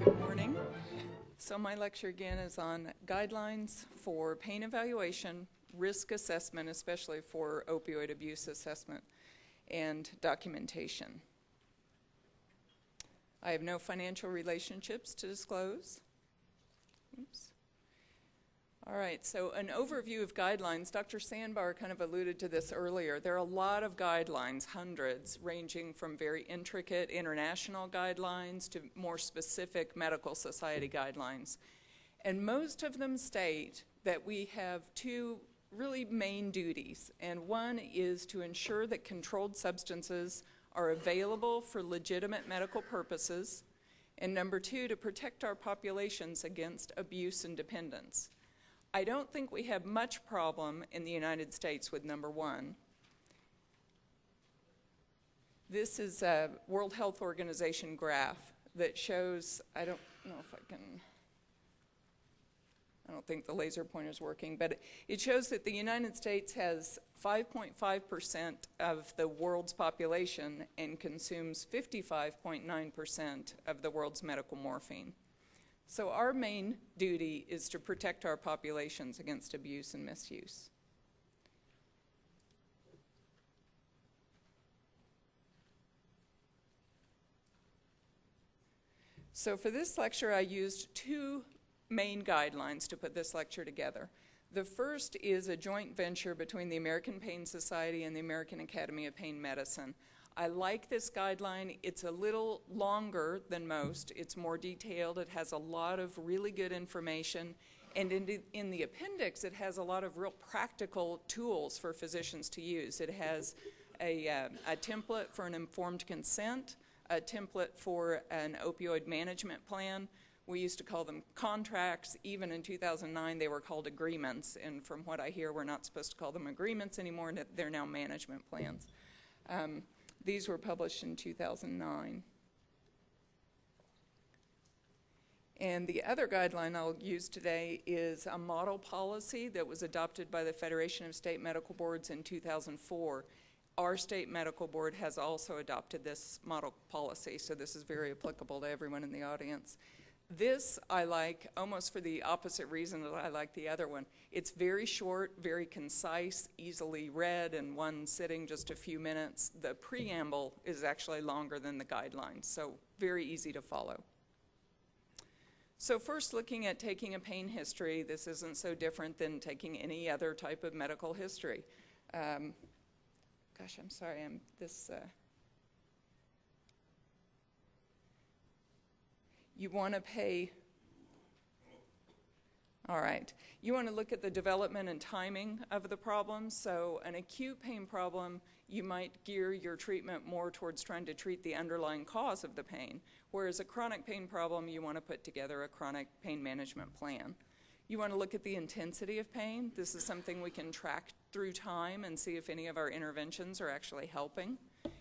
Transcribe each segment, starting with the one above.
Good morning. So my lecture again is on guidelines for pain evaluation, risk assessment, especially for opioid abuse assessment, and documentation. I have no financial relationships to disclose. Oops. All right, so an overview of guidelines. Dr. Sandbar kind of alluded to this earlier. There are a lot of guidelines, hundreds, ranging from very intricate international guidelines to more specific medical society guidelines. And most of them state that we have two really main duties. And one is to ensure that controlled substances are available for legitimate medical purposes. And number two, to protect our populations against abuse and dependence. I don't think we have much problem in the United States with number one. This is a World Health Organization graph that shows, I don't know if I don't think the laser pointer is working, but it shows that the United States has 5.5% of the world's population and consumes 55.9% of the world's medical morphine. So our main duty is to protect our populations against abuse and misuse. So for this lecture, I used two main guidelines to put this lecture together. The first is a joint venture between the American Pain Society and the American Academy of Pain Medicine. I like this guideline. It's a little longer than most. It's more detailed. It has a lot of really good information. And in the appendix, it has a lot of real practical tools for physicians to use. It has a template for an informed consent, a template for an opioid management plan. We used to call them contracts. Even in 2009, they were called agreements. And from what I hear, we're not supposed to call them agreements anymore. They're now management plans. These were published in 2009. And the other guideline I'll use today is a model policy that was adopted by the Federation of State Medical Boards in 2004. Our state medical board has also adopted this model policy, so this is very applicable to everyone in the audience. This I like almost for the opposite reason that I like the other one. It's very short, very concise, easily read in one sitting, just a few minutes. The preamble is actually longer than the guidelines, so very easy to follow. So first, looking at taking a pain history, this isn't so different than taking any other type of medical history. Gosh, I'm sorry, you want to pay, all right, you want to look at the development and timing of the problem. So an acute pain problem, you might gear your treatment more towards trying to treat the underlying cause of the pain, whereas a chronic pain problem, you want to put together a chronic pain management plan. You want to look at the intensity of pain. This is something we can track through time and see if any of our interventions are actually helping.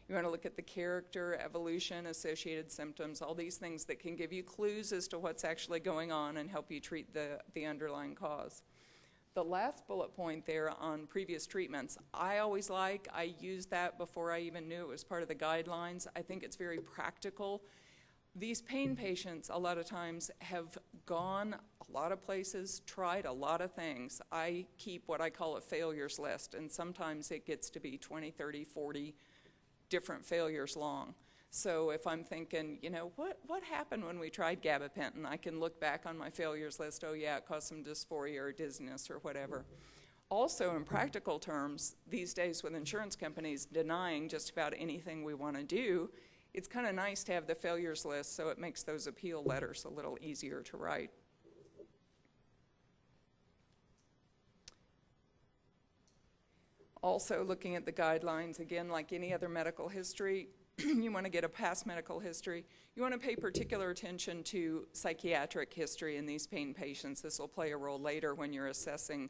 You want to look at the character, evolution, associated symptoms, all these things that can give you clues as to what's actually going on and help you treat the underlying cause. The last bullet point there on previous treatments, I used that before I even knew it was part of the guidelines. I think it's very practical. These pain patients a lot of times have gone a lot of places, tried a lot of things. I keep what I call a failures list, and sometimes it gets to be 20, 30, 40 different failures long. So if I'm thinking, you know, what happened when we tried gabapentin? I can look back on my failures list, oh yeah, it caused some dysphoria or dizziness or whatever. Also, in practical terms, these days with insurance companies denying just about anything we want to do, it's kind of nice to have the failures list so it makes those appeal letters a little easier to write. Also, looking at the guidelines, again, like any other medical history, you want to get a past medical history. You want to pay particular attention to psychiatric history in these pain patients. This will play a role later when you're assessing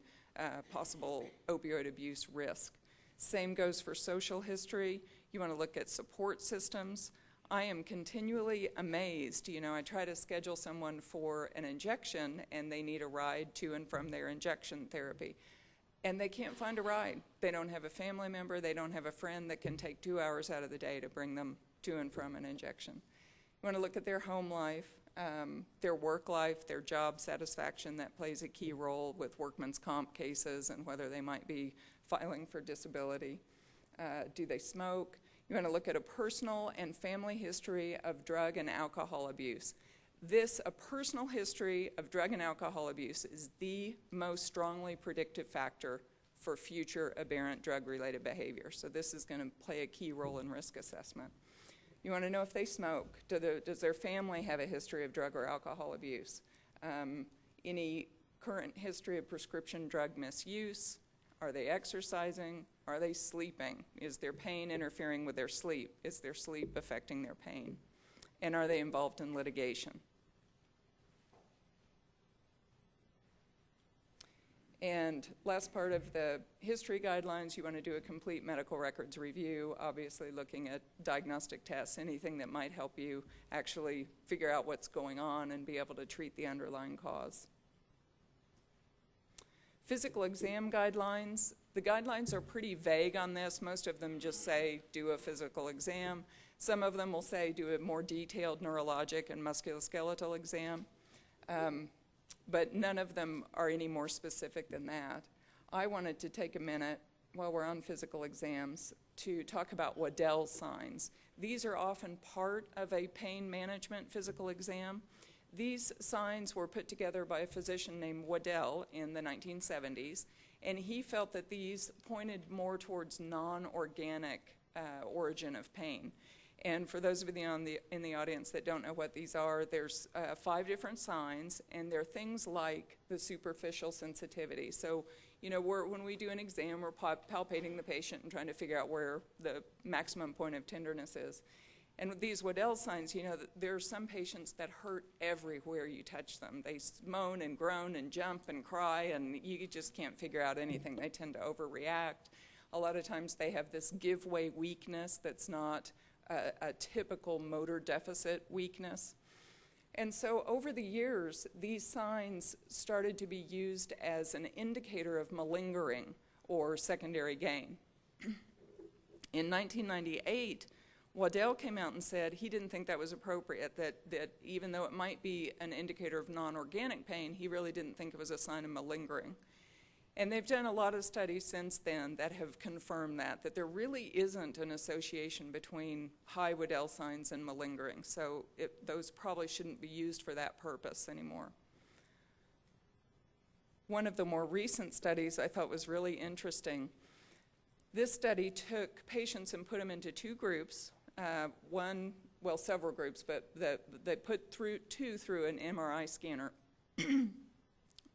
possible opioid abuse risk. Same goes for social history. You want to look at support systems. I am continually amazed. You know, I try to schedule someone for an injection and they need a ride to and from their injection therapy. And they can't find a ride. They don't have a family member. They don't have a friend that can take 2 hours out of the day to bring them to and from an injection. You want to look at their home life. their work life, their job satisfaction. That plays a key role with workman's comp cases and whether they might be filing for disability. Do they smoke? You want to look at a personal and family history of drug and alcohol abuse. A personal history of drug and alcohol abuse is the most strongly predictive factor for future aberrant drug-related behavior. So this is going to play a key role in risk assessment. You want to know if they smoke. Does their family have a history of drug or alcohol abuse? Any current history of prescription drug misuse? Are they exercising? Are they sleeping? Is their pain interfering with their sleep? Is their sleep affecting their pain? And are they involved in litigation? And last part of the history guidelines, you want to do a complete medical records review, obviously looking at diagnostic tests, anything that might help you actually figure out what's going on and be able to treat the underlying cause. Physical exam guidelines. The guidelines are pretty vague on this. Most of them just say do a physical exam. Some of them will say do a more detailed neurologic and musculoskeletal exam. But none of them are any more specific than that. I wanted to take a minute while we're on physical exams to talk about Waddell signs. These are often part of a pain management physical exam. These signs were put together by a physician named Waddell in the 1970s, and he felt that these pointed more towards non-organic origin of pain. And for those of you in the audience that don't know what these are, there's 5 different signs, and they're things like the superficial sensitivity. So, you know, when we do an exam, we're palpating the patient and trying to figure out where the maximum point of tenderness is. And with these Waddell signs, you know, there are some patients that hurt everywhere you touch them. They moan and groan and jump and cry, and you just can't figure out anything. They tend to overreact. A lot of times they have this give-way weakness that's not a typical motor deficit weakness. And so over the years, these signs started to be used as an indicator of malingering or secondary gain. In 1998, Waddell came out and said he didn't think that was appropriate, that even though it might be an indicator of non-organic pain, he really didn't think it was a sign of malingering. And they've done a lot of studies since then that have confirmed that there really isn't an association between high Waddell signs and malingering. So those probably shouldn't be used for that purpose anymore. One of the more recent studies I thought was really interesting. This study took patients and put them into 2 groups. Several groups, but they put two through an MRI scanner.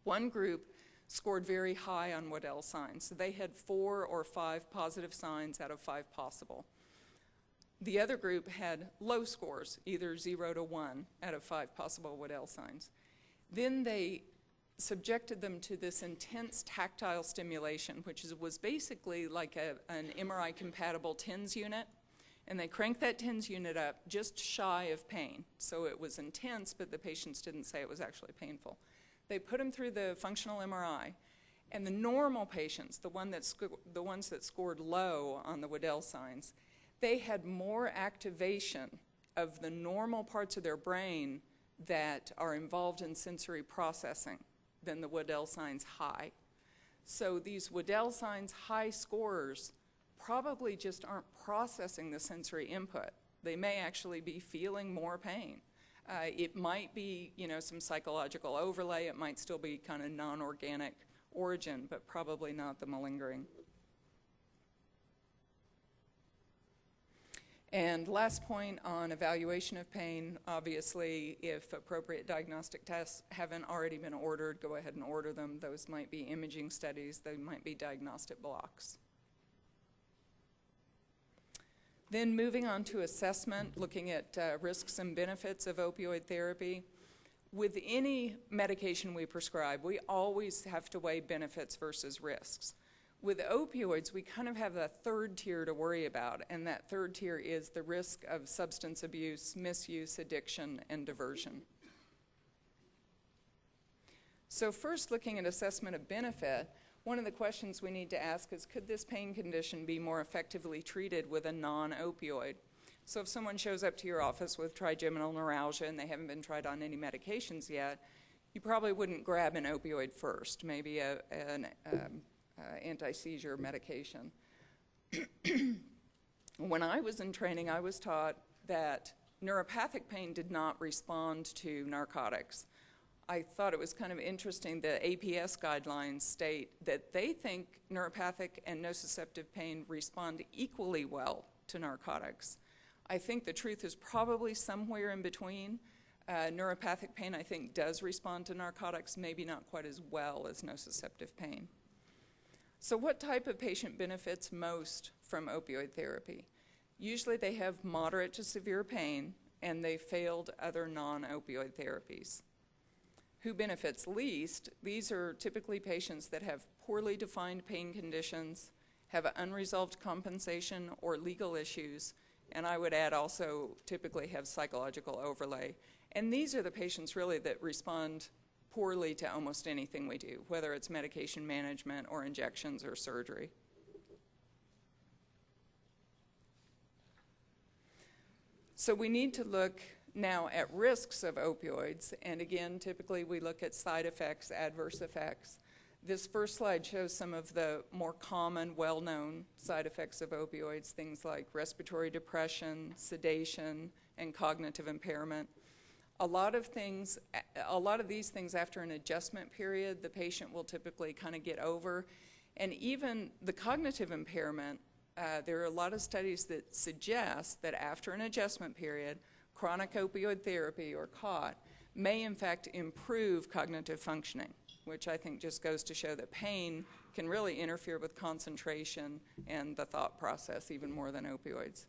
One group scored very high on Waddell signs. So they had 4 or 5 positive signs out of 5 possible. The other group had low scores, either 0 to 1 out of 5 possible Waddell signs. Then they subjected them to this intense tactile stimulation, which was basically like an MRI-compatible TENS unit. And they cranked that TENS unit up just shy of pain. So it was intense, but the patients didn't say it was actually painful. They put them through the functional MRI, and the normal patients, the ones that scored low on the Waddell signs, they had more activation of the normal parts of their brain that are involved in sensory processing than the Waddell signs high. So these Waddell signs high scorers probably just aren't processing the sensory input. They may actually be feeling more pain. It might be, you know, some psychological overlay. It might still be kind of non-organic origin, but probably not the malingering. And last point on evaluation of pain, obviously, if appropriate diagnostic tests haven't already been ordered, go ahead and order them. Those might be imaging studies. They might be diagnostic blocks. Then moving on to assessment, looking at risks and benefits of opioid therapy. With any medication we prescribe, we always have to weigh benefits versus risks. With opioids, we kind of have a 3rd tier to worry about, and that 3rd tier is the risk of substance abuse, misuse, addiction, and diversion. So first, looking at assessment of benefit, one of the questions we need to ask is, could this pain condition be more effectively treated with a non-opioid? So if someone shows up to your office with trigeminal neuralgia and they haven't been tried on any medications yet, you probably wouldn't grab an opioid first, maybe an anti-seizure medication. When I was in training, I was taught that neuropathic pain did not respond to narcotics. I thought it was kind of interesting that APS guidelines state that they think neuropathic and nociceptive pain respond equally well to narcotics. I think the truth is probably somewhere in between. Neuropathic pain, I think, does respond to narcotics, maybe not quite as well as nociceptive pain. So what type of patient benefits most from opioid therapy? Usually they have moderate to severe pain and they failed other non-opioid therapies. Who benefits least? These are typically patients that have poorly defined pain conditions, have unresolved compensation or legal issues, and I would add also typically have psychological overlay. And these are the patients really that respond poorly to almost anything we do, whether it's medication management or injections or surgery. So we need to look now at risks of opioids, and again, typically we look at side effects, adverse effects. This first slide shows some of the more common, well-known side effects of opioids, things like respiratory depression, sedation, and cognitive impairment. A lot of these things after an adjustment period, the patient will typically kind of get over. And even the cognitive impairment, there are a lot of studies that suggest that after an adjustment period, chronic opioid therapy, or COT, may in fact improve cognitive functioning, which I think just goes to show that pain can really interfere with concentration and the thought process even more than opioids.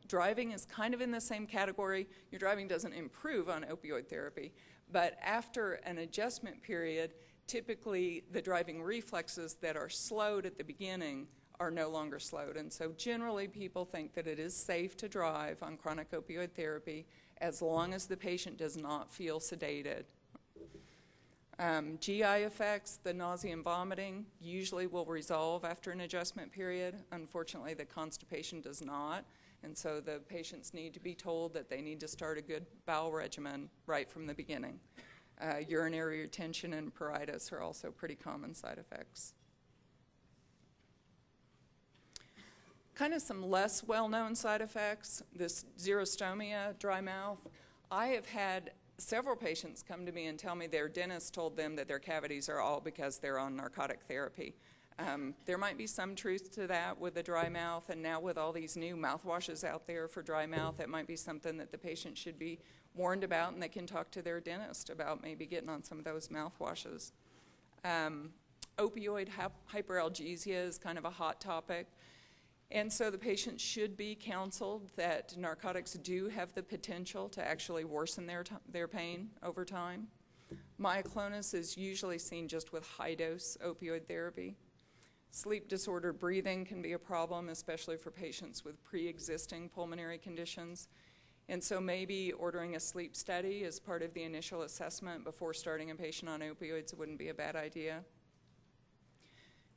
Driving is kind of in the same category. Your driving doesn't improve on opioid therapy, but after an adjustment period, typically the driving reflexes that are slowed at the beginning are no longer slowed. And so generally people think that it is safe to drive on chronic opioid therapy as long as the patient does not feel sedated. GI effects, the nausea and vomiting, usually will resolve after an adjustment period. Unfortunately, the constipation does not. And so the patients need to be told that they need to start a good bowel regimen right from the beginning. Urinary retention and pruritus are also pretty common side effects. Kind of some less well-known side effects, this xerostomia, dry mouth. I have had several patients come to me and tell me their dentist told them that their cavities are all because they're on narcotic therapy. There might be some truth to that with the dry mouth, and now with all these new mouthwashes out there for dry mouth, it might be something that the patient should be warned about, and they can talk to their dentist about maybe getting on some of those mouthwashes. Opioid hyperalgesia is kind of a hot topic. And so the patient should be counseled that narcotics do have the potential to actually worsen their pain over time. Myoclonus is usually seen just with high-dose opioid therapy. Sleep disordered breathing can be a problem, especially for patients with pre-existing pulmonary conditions. And so maybe ordering a sleep study as part of the initial assessment before starting a patient on opioids wouldn't be a bad idea.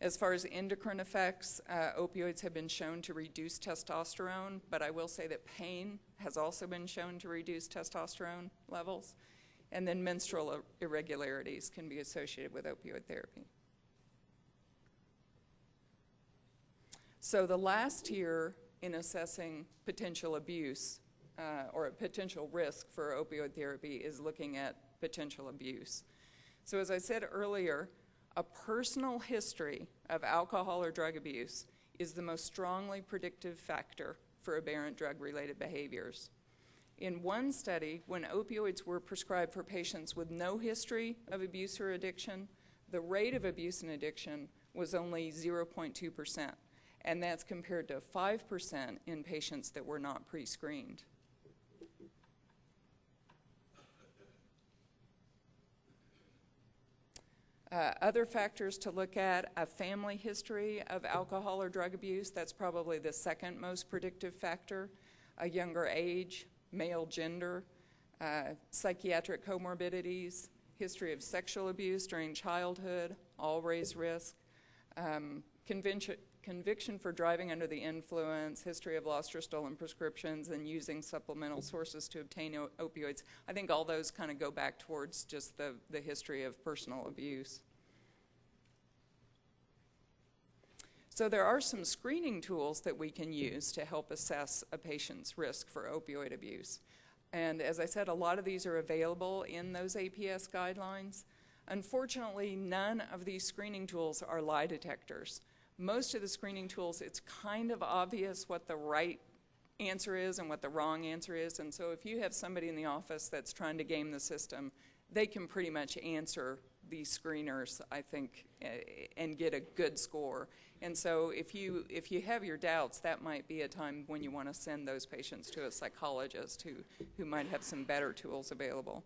As far as endocrine effects, opioids have been shown to reduce testosterone, but I will say that pain has also been shown to reduce testosterone levels. And then menstrual irregularities can be associated with opioid therapy. So the last tier in assessing potential abuse or a potential risk for opioid therapy is looking at potential abuse. So as I said earlier, a personal history of alcohol or drug abuse is the most strongly predictive factor for aberrant drug-related behaviors. In one study, when opioids were prescribed for patients with no history of abuse or addiction, the rate of abuse and addiction was only 0.2%, and that's compared to 5% in patients that were not pre-screened. Other factors to look at, a family history of alcohol or drug abuse, that's probably the second most predictive factor. A younger age, male gender, psychiatric comorbidities, history conviction for driving under the influence, history of lost or stolen prescriptions, and using supplemental sources to obtain opioids. I think all those kind of go back towards just the history of personal abuse. So there are some screening tools that we can use to help assess a patient's risk for opioid abuse. And as I said, a lot of these are available in those APS guidelines. Unfortunately, none of these screening tools are lie detectors. Most of the screening tools, it's kind of obvious what the right answer is and what the wrong answer is. And so if you have somebody in the office that's trying to game the system, they can pretty much answer these screeners, I think, and get a good score. And so if you have your doubts, that might be a time when you want to send those patients to a psychologist who might have some better tools available.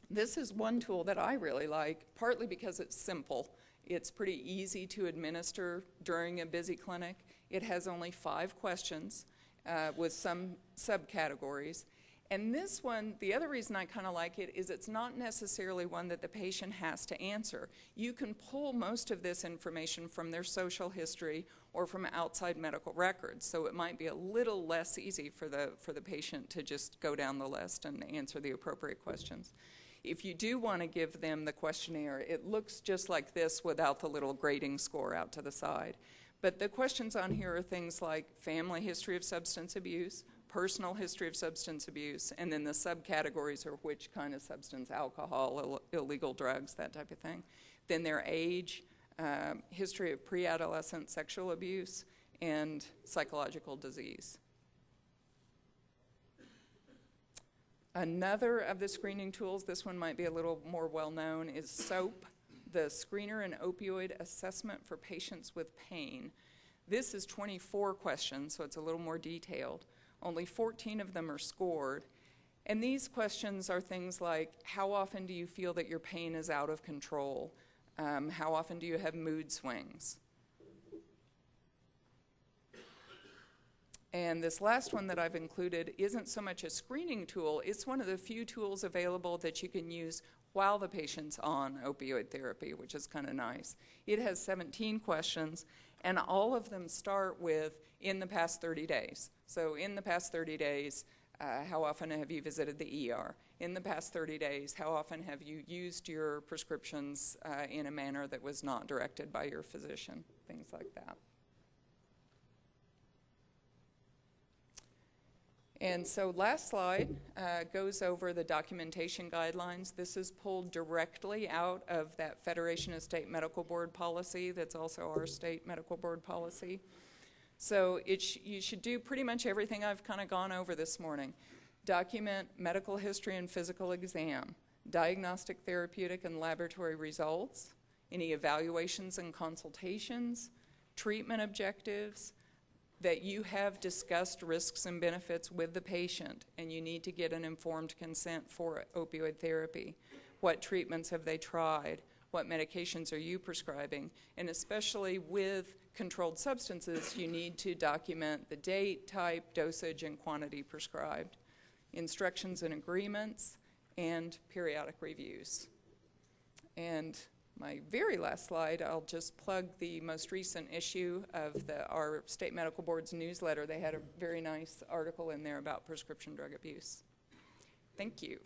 This is one tool that I really like, partly because it's simple. It's pretty easy to administer during a busy clinic. It has only 5 questions with some subcategories. And this one, the other reason I kind of like it is it's not necessarily one that the patient has to answer. You can pull most of this information from their social history or from outside medical records. So it might be a little less easy for the patient to just go down the list and answer the appropriate questions. If you do want to give them the questionnaire, it looks just like this without the little grading score out to the side. But the questions on here are things like family history of substance abuse, personal history of substance abuse, and then the subcategories are which kind of substance, alcohol, illegal drugs, that type of thing. Then their age, history of pre-adolescent sexual abuse, and psychological disease. Another of the screening tools, this one might be a little more well-known, is SOAP, the Screener and Opioid Assessment for Patients with Pain. This is 24 questions, so it's a little more detailed. Only 14 of them are scored. And these questions are things like, how often do you feel that your pain is out of control? How often do you have mood swings? And this last one that I've included isn't so much a screening tool, it's one of the few tools available that you can use while the patient's on opioid therapy, which is kind of nice. It has 17 questions, and all of them start with, in the past 30 days. So in the past 30 days, how often have you visited the ER? In the past 30 days, how often have you used your prescriptions in a manner that was not directed by your physician? Things like that. And so last slide goes over the documentation guidelines. This is pulled directly out of that Federation of State Medical Board policy that's also our state medical board policy. So you should do pretty much everything I've kind of gone over this morning. Document medical history and physical exam, diagnostic, therapeutic, and laboratory results, any evaluations and consultations, treatment objectives, that you have discussed risks and benefits with the patient and you need to get an informed consent for opioid therapy. What treatments have they tried? What medications are you prescribing? And especially with controlled substances, you need to document the date, type, dosage, and quantity prescribed, instructions and agreements, and periodic reviews. And my very last slide, I'll just plug the most recent issue of our State Medical Board's newsletter. They had a very nice article in there about prescription drug abuse. Thank you.